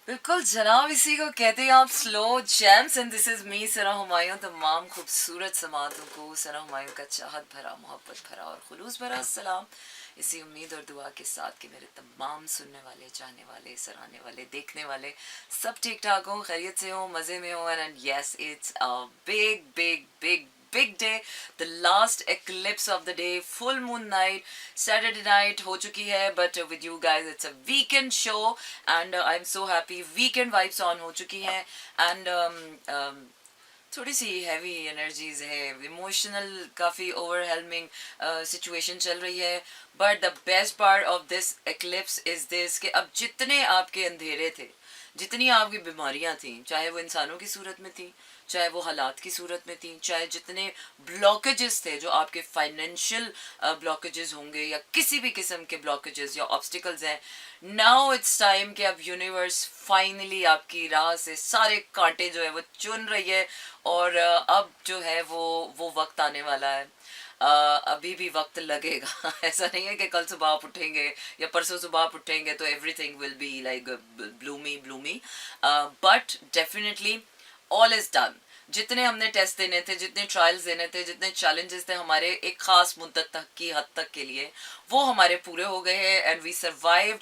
बिल्कुल जनाब, इसी को कहते हैं आप slow jams. And this is me Sana Humayun. तमाम खूबसूरत समातों को सना हुमायूं का चाहत भरा, मोहब्बत भरा और खुलूस भरा सलाम। इसी उम्मीद और दुआ के साथ कि मेरे तमाम सुनने वाले, चाहने वाले, सराहने वाले, देखने वाले सब ठीक ठाक हों, खैरियत से हों, मज़े में हों। And yes, it's a big big big big day, the last eclipse of the day, full moon night, Saturday night हो चुकी है, but with you guys it's a weekend show and I'm so happy, weekend vibes on हो चुकी हैं and थोड़ी सी heavy energies है, emotional काफ़ी overwhelming situation चल रही है। But the best part of this eclipse is this कि अब जितने आपके अंधेरे थे, जितनी आपकी बीमारियां थी, चाहे वो इंसानों की सूरत में थी, चाहे वो हालात की सूरत में थी, चाहे जितने ब्लॉकेजेस थे जो आपके फाइनेंशियल ब्लॉकेजेस होंगे या किसी भी किस्म के ब्लॉकेजेस या ऑब्स्टिकल्स हैं, नाउ इट्स टाइम कि अब यूनिवर्स फाइनली आपकी राह से सारे कांटे जो है वो चुन रही है। और अब जो है वो वक्त आने वाला है। अभी भी वक्त लगेगा। ऐसा नहीं है कि कल सुबह आप उठेंगे या परसों सुबह आप उठेंगे तो everything will be like bloomy bloomy, but definitely all is done. जितने हमने टेस्ट देने थे, जितने ट्रायल्स देने थे, जितने चैलेंजेस थे हमारे एक खास मुद्दत तक की हद तक के लिए, वो हमारे पूरे हो गए हैं and we survived.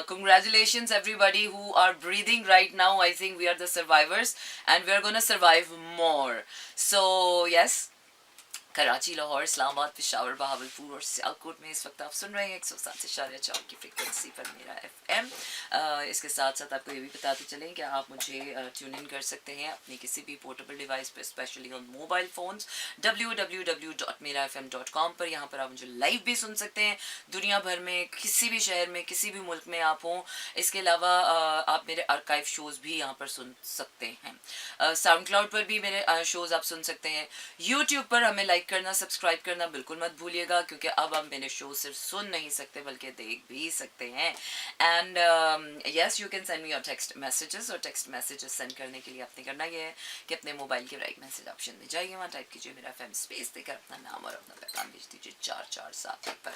Congratulations everybody who are breathing right now. I think we are the survivors and we are going to survive more. So yes, Karachi, Lahore, Islamabad, Peshawar, Bahawalpur और सियालकोट में इस वक्त आप सुन रहे हैं 107.4 की फ्रिक्वेंसी पर मेरा एफएम। इसके साथ साथ आपको ये भी बताते चलें कि आप मुझे ट्यून इन कर सकते हैं अपनी किसी भी पोर्टेबल डिवाइस पर, specially on mobile phones, www.merafm.com पर। यहाँ पर आप मुझे लाइव भी सुन सकते हैं दुनिया भर में, किसी भी शहर में, किसी भी मुल्क में आप हों। इसके अलावा आप मेरे आर्काइव शोज़ भी यहाँ पर सुन सकते हैं। साउंड क्लाउड पर भी मेरे शोज़ आप सुन सकते हैं। यूट्यूब पर हमें लाइक करना, सब्सक्राइब करना बिल्कुल मत भूलिएगा, क्योंकि अब हम मेरे शो सिर्फ सुन नहीं सकते बल्कि देख भी सकते हैं। And yes, you can send me your text messages. और टेक्स्ट मैसेजेस सेंड करने के लिए आपने करना ये है कि अपने मोबाइल के राइट मैसेज ऑप्शन में जाइए, वहाँ टाइप कीजिए मेरा एफएम, स्पेस देकर अपना नाम और अपना पैगाम भेज दीजिए 447 पर।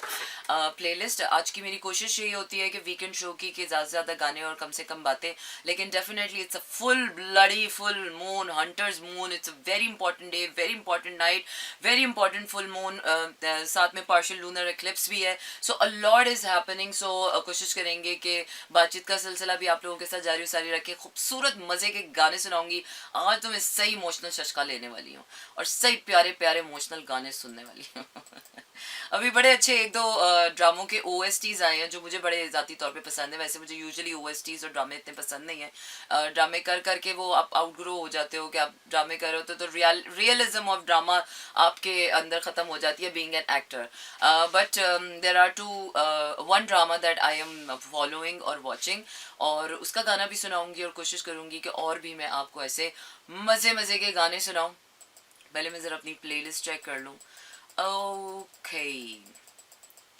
प्लेलिस्ट आज की मेरी कोशिश यही होती है कि वीकेंड शो की कि ज़्यादा से ज़्यादा गाने और कम से कम बातें, लेकिन definitely it's a full bloody fool moon, hunters moon. It's a very important day, very important night, very important full moon, साथ में पार्शियल लूनर एक्लिप्स भी है। सो अ लॉट इज हैपनिंग। सो कोशिश करेंगे कि बातचीत का सिलसिला भी आप लोगों के साथ जारी सारी रखे। खूबसूरत मज़े के गाने सुनाऊंगी आज, तो मैं सही इमोशनल शशका लेने वाली हूँ और सही प्यारे प्यारे इमोशनल गाने सुनने वाली हूँ। अभी बड़े अच्छे एक दो ड्रामों के OSTs आए हैं जो मुझे बड़े ज़ाती तौर पे पसंद है। वैसे मुझे यूजुअली OSTs और ड्रामे इतने पसंद नहीं है। ड्रामे कर करके वो आप आउटग्रो हो जाते हो कि आप ड्रामे कर रहे हो तो रियलिज्म ऑफ ड्रामा आपके अंदर ख़त्म हो जाती है being an actor. But there are one drama that I am following और वॉचिंग, और उसका गाना भी सुनाऊंगी और कोशिश करूंगी कि और भी मैं आपको ऐसे मज़े मज़े के गाने सुनाऊँ। पहले मैं ज़रा अपनी प्लेलिस्ट चेक कर लूँ। ओके,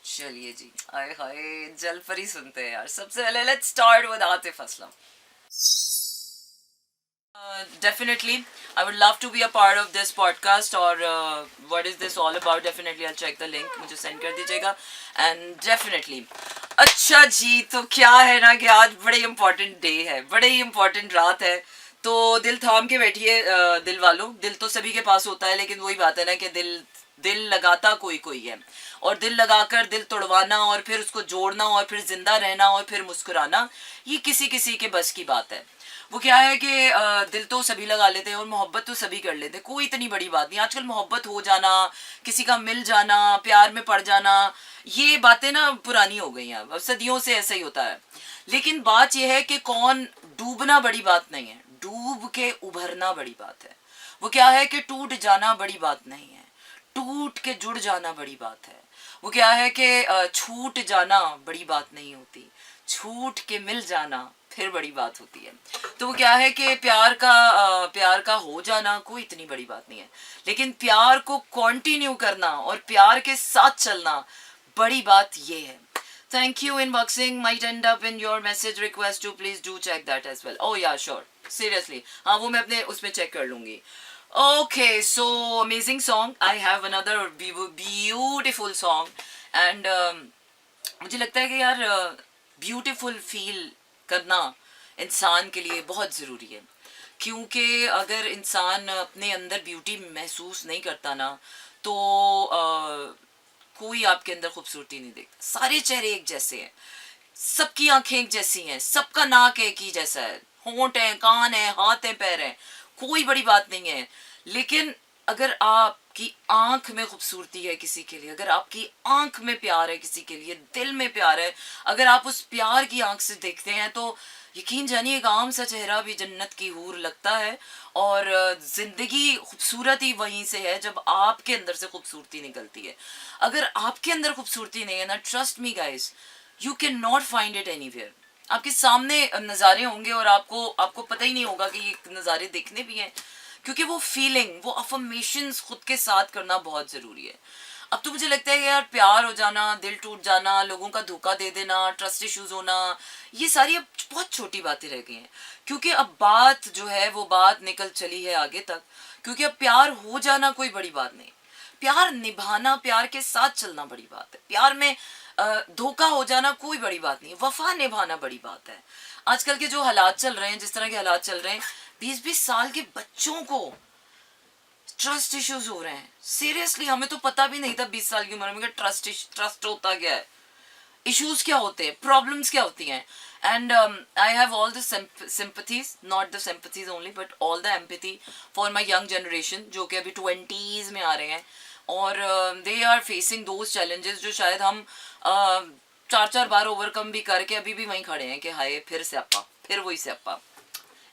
चलिए जी, आए हाय जल परी सुनते हैं यार। सबसे पहले let's start with Atif Aslam. Definitely, I would love to be a part of this podcast, or what is this all about? Definitely, I'll check the link, मुझे send कर दीजिएगा। And definitely, अच्छा जी, तो क्या है ना कि आज बड़े important day है, बड़े ही important रात है। तो दिल थाम के बैठिए दिल वालों। दिल तो सभी के पास होता है, लेकिन वही बात है ना कि दिल दिल लगाता कोई कोई है, और दिल लगाकर दिल तोड़वाना और फिर उसको जोड़ना और फिर जिंदा रहना और फिर मुस्कुराना, ये किसी किसी के बस की बात है। वो क्या है कि दिल तो सभी लगा लेते हैं और मोहब्बत तो सभी कर लेते हैं, कोई इतनी बड़ी बात नहीं। आजकल मोहब्बत हो जाना, किसी का मिल जाना, प्यार में पड़ जाना, ये बातें ना पुरानी हो गई हैं, अब सदियों से ऐसा ही होता है। लेकिन बात यह है कि कौन डूबना बड़ी बात नहीं है, डूब के उभरना बड़ी बात है। वो क्या है कि टूट जाना बड़ी बात नहीं है, टूट के जुड़ जाना बड़ी बात है। वो क्या है कि छूट जाना बड़ी बात नहीं होती, छूट के मिल जाना फिर बड़ी बात होती है। तो वो क्या है कि प्यार का हो जाना कोई इतनी बड़ी बात नहीं है, लेकिन प्यार को कंटिन्यू करना और प्यार के साथ चलना बड़ी बात ये है। Thank you inboxing might end up in your message request too. Please do check that as well. Oh yeah, sure. Seriously. हाँ, वो मैं अपने उसमें चेक कर लूँगी। Okay, so amazing song. I have another beautiful song, and मुझे लगता है कि यार ब्यूटीफुल फील करना इंसान के लिए बहुत ज़रूरी है, क्योंकि अगर इंसान अपने अंदर ब्यूटी महसूस नहीं करता ना, तो कोई आपके अंदर खूबसूरती नहीं देखता। सारे चेहरे एक जैसे हैं, सबकी आंखें एक जैसी हैं, सबका नाक एक ही जैसा है, होंठ हैं, कान हैं, हाथ हैं, पैर हैं, कोई बड़ी बात नहीं है। लेकिन अगर आपकी आंख में खूबसूरती है किसी के लिए, अगर आपकी आंख में प्यार है किसी के लिए, दिल में प्यार है, अगर आप उस प्यार की आंख से देखते हैं, तो यकीन जानिए एक आम सा चेहरा भी जन्नत की हूर लगता है। और ज़िंदगी खूबसूरत ही वहीं से है जब आपके अंदर से खूबसूरती निकलती है। अगर आपके अंदर खूबसूरती नहीं है ना, trust me guys, you can not find it anywhere. आपके सामने नज़ारे होंगे और आपको आपको पता ही नहीं होगा कि ये नज़ारे देखने भी हैं, क्योंकि वो फीलिंग, वो अफर्मेशंस खुद के साथ करना बहुत ज़रूरी है। अब तो मुझे लगता है कि यार प्यार हो जाना, दिल टूट जाना, लोगों का धोखा दे देना, ट्रस्ट इश्यूज होना, ये सारी अब बहुत छोटी बातें रह गई हैं, क्योंकि अब बात जो है वो बात निकल चली है आगे तक। क्योंकि अब प्यार हो जाना कोई बड़ी बात नहीं, प्यार निभाना, प्यार के साथ चलना बड़ी बात है। प्यार में धोखा हो जाना कोई बड़ी बात नहीं, वफा निभाना बड़ी बात है। आजकल के जो हालात चल रहे हैं, जिस तरह के हालात चल रहे हैं, 20-20 साल के बच्चों को ट्रस्ट इश्यूज हो रहे हैं। सीरियसली हमें तो पता भी नहीं था 20 साल की उम्र में कि ट्रस्ट होता क्या है, इश्यूज क्या होते हैं, प्रॉब्लम्स क्या होती हैं। And I have all the sympathies, not the sympathies only but all the empathy for my young generation, जो कि अभी 20s में आ रहे हैं, और they are facing those challenges जो शायद हम 4-4 बार ओवरकम भी करके अभी भी वहीं खड़े हैं कि हाय फिर स्यापा, फिर वही स्यापा।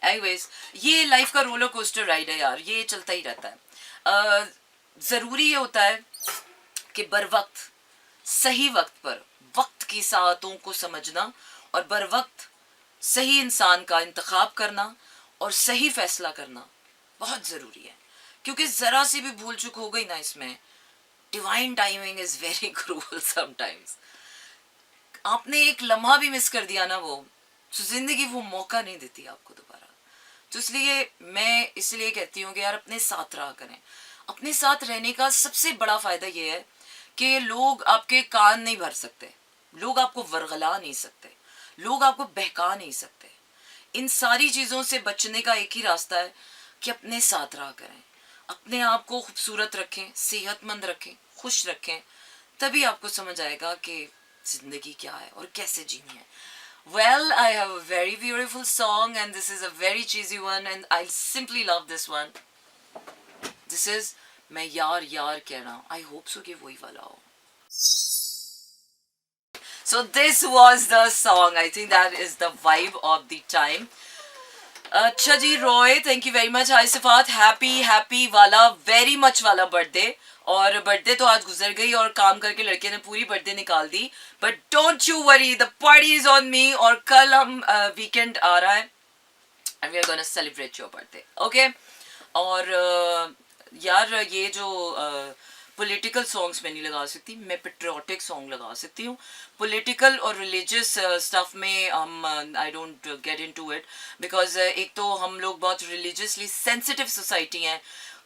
एनीवेज, ये लाइफ का रोलर कोस्टर राइड है यार, ये चलता ही रहता है। ज़रूरी ये होता है कि बर वक्त, सही वक्त पर वक्त की सातों को समझना, और बर वक्त सही इंसान का इंतखाब करना और सही फैसला करना बहुत ज़रूरी है। क्योंकि ज़रा सी भी भूल चूक हो गई ना इसमें, divine timing is very cruel sometimes. आपने एक लम्हा भी मिस कर दिया ना, वो तो ज़िंदगी वो मौका नहीं देती आपको दोबारा। तो इसलिए कहती हूँ कि यार अपने साथ रहा करें। अपने साथ रहने का सबसे बड़ा फ़ायदा ये है कि लोग आपके कान नहीं भर सकते, लोग आपको वरगला नहीं सकते, लोग आपको बहका नहीं सकते। इन सारी चीज़ों से बचने का एक ही रास्ता है कि अपने साथ रहा करें, अपने आप को खूबसूरत रखें, सेहतमंद रखें, खुश रखें। तभी आपको समझ आएगा कि ज़िंदगी क्या है और कैसे जीनी है। Well, I have a very beautiful song and this is a very cheesy one and I simply love this one. This is मैं यार यार कहना, I hope so कि वही वाला हो। So this was the song. I think that is the vibe of the time. अच्छा जी Roy, thank you very much. Hi Sifat, happy वाला, वेरी मच वाला बर्थडे। और बर्थडे तो आज गुजर गई और काम करके लड़के ने पूरी बर्थडे निकाल दी, but don't you worry, the party is on me. और कल हम वीकेंड आ रहा है and we are gonna celebrate your birthday, okay. और यार ये जो पॉलिटिकल सॉन्ग्स मैं नहीं लगा सकती, मैं पेट्रियाटिक सॉन्ग लगा सकती हूँ। पॉलिटिकल और रिलीजियस स्टफ में हम I don't get into it, because एक तो हम लोग बहुत रिलीजियसली सेंसिटिव सोसाइटी हैं।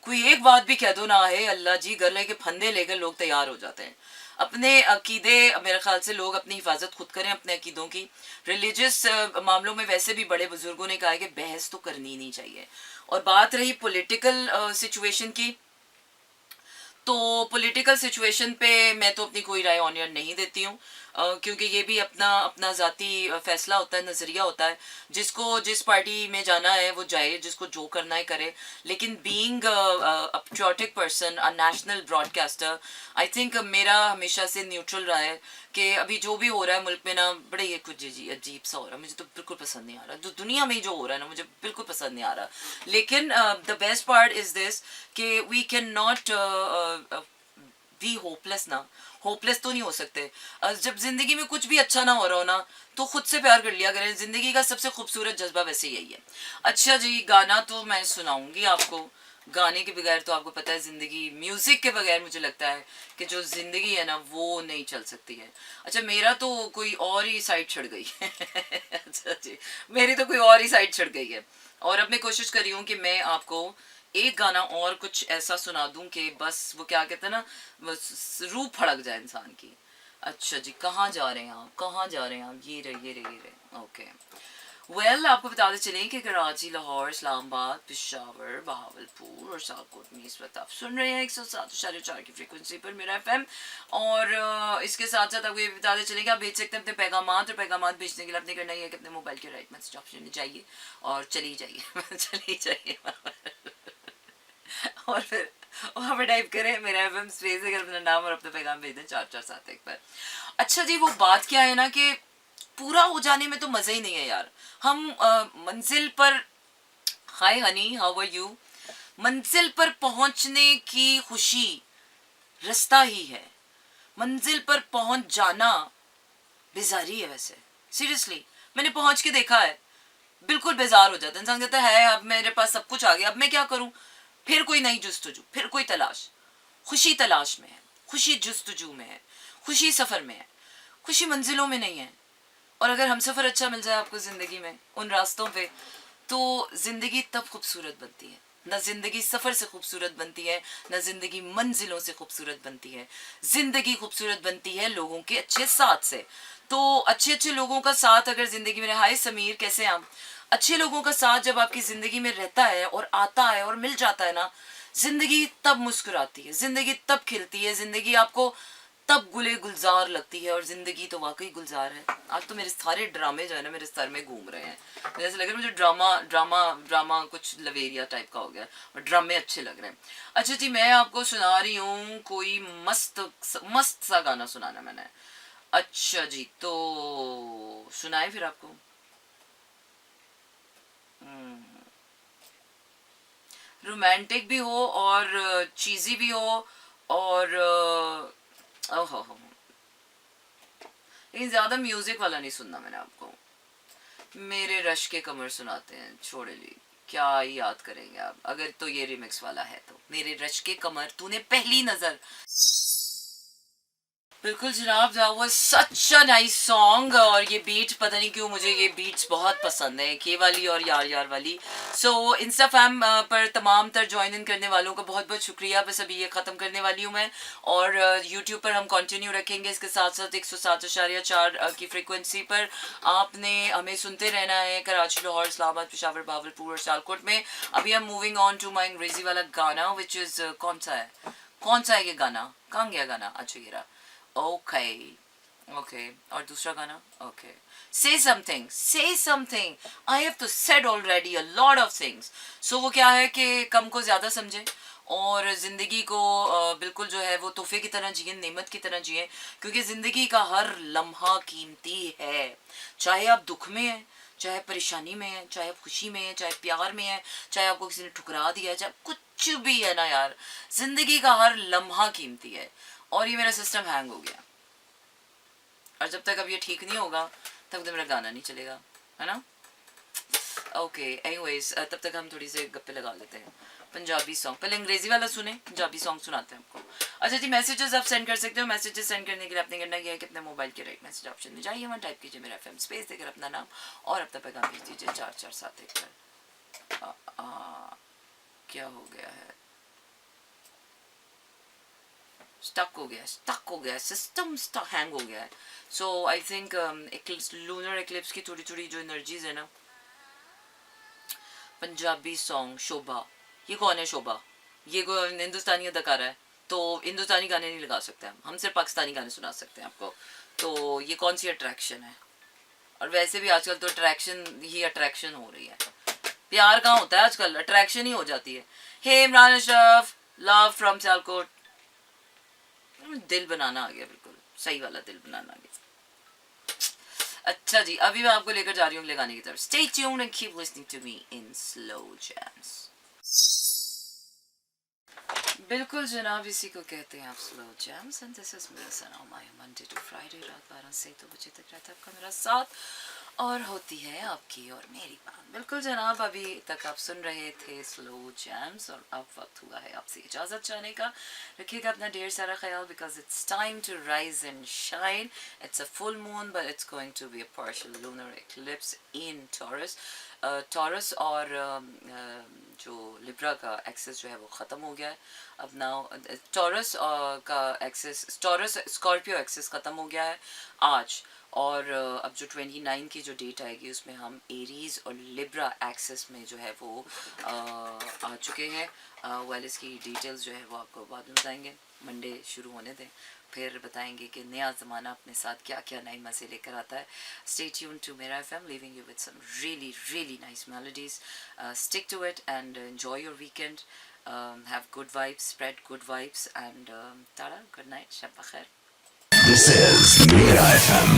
कोई एक बात भी कह दो ना है अल्लाह जी, गले के फंदे लेकर लोग तैयार हो जाते हैं। अपने अकीदे, मेरे ख्याल से लोग अपनी हिफाजत खुद करें अपने अकीदों की। रिलीजियस मामलों में वैसे भी बड़े बुजुर्गों ने कहा है कि बहस तो करनी ही नहीं चाहिए। और बात रही पॉलिटिकल सिचुएशन की, तो पॉलिटिकल सिचुएशन पे मैं तो अपनी कोई राय ऑन एयर नहीं देती हूँ, क्योंकि ये भी अपना अपना ज़ाती फैसला होता है, नज़रिया होता है। जिसको जिस पार्टी में जाना है वो जाए, जिसको जो करना है करे। लेकिन being a patriotic person, a national broadcaster, I think मेरा हमेशा से न्यूट्रल रहा है कि अभी जो भी हो रहा है मुल्क में ना, बड़े ये कुछ अजीब सा हो रहा है, मुझे तो बिल्कुल पसंद नहीं आ रहा। जो दुनिया में जो हो रहा है ना, मुझे बिल्कुल पसंद नहीं आ रहा। लेकिन the best part is this कि we can not be hopeless ना। होपलेस तो नहीं हो सकते। जब जिंदगी में कुछ भी अच्छा ना हो रहा हो ना, तो खुद से प्यार कर लिया करें। जिंदगी का सबसे खूबसूरत जज्बा वैसे यही है। अच्छा जी, गाना तो मैं सुनाऊंगी आपको। गाने के बगैर तो आपको पता है जिंदगी, म्यूजिक के बगैर मुझे लगता है कि जो जिंदगी है ना वो नहीं चल सकती है। अच्छा, मेरा तो कोई और ही साइड छिड़ गई है अच्छा जी, मेरी तो कोई और ही साइड छिड़ गई है। और अब मैं कोशिश कर रही हूँ कि मैं आपको एक गाना और कुछ ऐसा सुना दूं कि बस वो क्या कहते हैं ना, बस रूह फड़क जाए इंसान की। अच्छा जी, कहाँ जा रहे हैं आप, कहाँ जा रहे हैं आप? ये रहे, ओके। वेल आपको बताते चलें कि कराची, लाहौर, इस्लामाबाद, पेशावर, बहावलपुर और सियालकोट में इस वक्त आप सुन रहे हैं 107.4 की फ्रिक्वेंसी पर मेरा एफएम। और इसके साथ साथ आपको ये भी बताते चलें कि आप भेज सकते हैं अपने पैगामात, और पैगामात भेजने के लिए आपने करना ही है कि अपने मोबाइल के राइट मैसेज ऑप्शन में जाइए और चली जाइए चली जाइए और फिर वहाँ पर टाइप करें मेरा एफएम स्पेस, अगर अपना नाम और अपना पैगाम भेज दें 4471 पर। अच्छा जी, वो बात क्या है ना कि पूरा हो जाने में तो मज़ा ही नहीं है यार। हम मंजिल पर, हाय हनी हाउ आर यू, मंजिल पर पहुंचने की खुशी रास्ता ही है, मंजिल पर पहुंच जाना बेजारी है। वैसे सीरियसली मैंने पहुंच के देखा है, बिल्कुल बेजार हो जाता है इंसान, कहता है अब मेरे पास सब कुछ आ गया, अब मैं क्या करूं, फिर कोई नई जुस्तजू, फिर कोई तलाश। खुशी तलाश में है, खुशी जुस्तजू में है, खुशी सफ़र में है, खुशी मंजिलों में नहीं है। और अगर हम सफ़र अच्छा मिल जाए आपको ज़िंदगी में उन रास्तों पे, तो ज़िंदगी तब खूबसूरत बनती है। न ज़िंदगी सफ़र से खूबसूरत बनती है, न ज़िंदगी मंजिलों से खूबसूरत बनती है। ज़िंदगी खूबसूरत बनती है लोगों के अच्छे साथ से। तो अच्छे अच्छे लोगों का साथ अगर ज़िंदगी में, हाय समीर कैसे हैं आप, अच्छे लोगों का साथ जब आपकी ज़िंदगी में रहता है और आता है और मिल जाता है ना, ज़िंदगी तब मुस्कुराती है, ज़िंदगी तब खिलती है, ज़िंदगी आपको तब गुले गुलजार लगती है। और ज़िंदगी तो वाकई गुलजार है। आज तो मेरे सारे ड्रामे जो है ना मेरे सर में घूम रहे हैं, मुझे ऐसा लग रहा है मुझे ड्रामा ड्रामा ड्रामा कुछ लवेरिया टाइप का हो गया, और ड्रामे अच्छे लग रहे हैं। अच्छा जी, मैं आपको सुना रही हूँ कोई मस्त मस्त सा गाना सुनाना मैंने। अच्छा जी, तो सुनाए फिर आपको। रोमांटिक भी हो और चीज़ी भी हो, और ओहो, लेकिन ज़्यादा म्यूज़िक वाला नहीं सुनना मैंने आपको। मेरे रश के कमर सुनाते हैं, छोड़े ली, क्या ही याद करेंगे आप, अगर तो ये रिमिक्स वाला है तो। मेरे रश के कमर तूने पहली नज़र। बिल्कुल जनाब, that was such a nice song. और ये बीट, पता नहीं क्यों मुझे ये बीट्स बहुत पसंद है, के वाली और यार यार वाली। सो इंस्टा फैम पर तमाम तर ज्वाइन इन करने वालों का बहुत बहुत शुक्रिया। बस अभी ये ख़त्म करने वाली हूँ मैं, और यूट्यूब पर हम कंटिन्यू रखेंगे इसके साथ साथ 107.4 की फ्रिक्वेंसी पर। आपने हमें सुनते रहना है कराची, लाहौर, इस्लामाबाद, पेशावर, बावलपुर और सियालकोट में। अभी हम मूविंग ऑन टू माई अंग्रेजी वाला गाना, विच इज़ कौन सा है, कौन सा है ये गाना, कहाँ गया गाना, अच्छा ये रहा। ओके ओके, और दूसरा गाना, ओके, से something, I have to said already a lot of things. So वो क्या है कि कम को ज़्यादा समझें, और ज़िंदगी को बिल्कुल जो है वो तोहफे की तरह जिए, नेमत की तरह जिए, क्योंकि ज़िंदगी का हर लम्हा कीमती है। चाहे आप दुख में हैं, चाहे परेशानी में है, चाहे आप खुशी में है, चाहे प्यार में है, चाहे आपको किसी ने ठुकरा दिया है, चाहे कुछ भी है ना यार, ज़िंदगी का हर लम्हा कीमती है। और ये मेरा सिस्टम हैंग हो गया, और जब तक अब ये ठीक नहीं होगा तब तक मेरा गाना नहीं चलेगा, है ना। ओके एनीवेज, तब तक हम थोड़ी सी गप्पे लगा लेते हैं। पंजाबी सॉन्ग, पहले अंग्रेजी वाला सुने, पंजाबी सॉन्ग सुनाते हैं आपको। अच्छा जी, मैसेजेस आप सेंड कर सकते हो। मैसेजेस सेंड करने के लिए आपने करना क्या है कि अपने मोबाइल के राइट मैसेज ऑप्शन में जाइए, वहाँ टाइप कीजिए मेरा एफएम स्पेस देकर अपना नाम और अपना पैगाम भेज दीजिए 4471 पर। क्या हो गया है, स्टक हो गया, सिस्टम स्टक हैंग हो गया है। सो आई थिंक लूनर एक्लिप्स की थोड़ी थोड़ी जो एनर्जीज है ना। पंजाबी सॉन्ग शोभा, ये कौन है शोभा, ये कोई हिंदुस्तानी अदाकारा है, तो हिंदुस्तानी गाने नहीं लगा सकते हम सिर्फ पाकिस्तानी गाने सुना सकते हैं आपको। तो ये कौन सी अट्रैक्शन है, और वैसे भी आजकल तो अट्रैक्शन ही अट्रैक्शन हो रही है। प्यार कहाँ होता है आजकल, अट्रैक्शन ही हो जाती है। हे इमरान अशरफ, लव फ्रॉम सियालकोट। दिल बनाना आ गया, बिल्कुल सही वाला दिल बनाना आ गया। अच्छा जी, अभी मैं आपको लेकर जा रही हूँ अगले गाने की तरफ। Stay tuned and keep listening to me in slow jams. बिल्कुल जनाब, इसी को कहते हैं आप slow jams, and this is me Sana Humayun, Monday to Friday रात 12 से 2 बजे तक रहता है आपका मेरा साथ, और होती है आपकी और मेरी बात। बिल्कुल जनाब, अभी तक आप सुन रहे थे स्लो जैम्स, और अब वक्त हुआ है आपसे इजाज़त चाहने का। रखिएगा अपना ढेर सारा ख्याल, because it's time to rise and shine. It's a full moon, but it's going to be a partial lunar eclipse in Taurus. Taurus और जो लिब्रा का एक्सेस जो है वो ख़त्म हो गया है अब नाउ टॉरस का एक्सेस टॉरस स्कॉर्पियो एक्सेस ख़त्म हो गया है आज और अब जो 29 की जो डेट आएगी उसमें हम एरीज और लिब्रा एक्सेस में जो है वो आ चुके हैं वेल इसकी डिटेल्स जो है वो आपको बाद में बताएंगे मंडे शुरू होने दें फिर बताएंगे कि नया ज़माना अपने साथ क्या क्या नई मज़े लेकर आता है स्टे ट्यून टू मेरा FM leaving you with some really really nice melodies stick to it and enjoy your weekend have good vibes spread good vibes and tada good night shab bakhair This is Mira FM.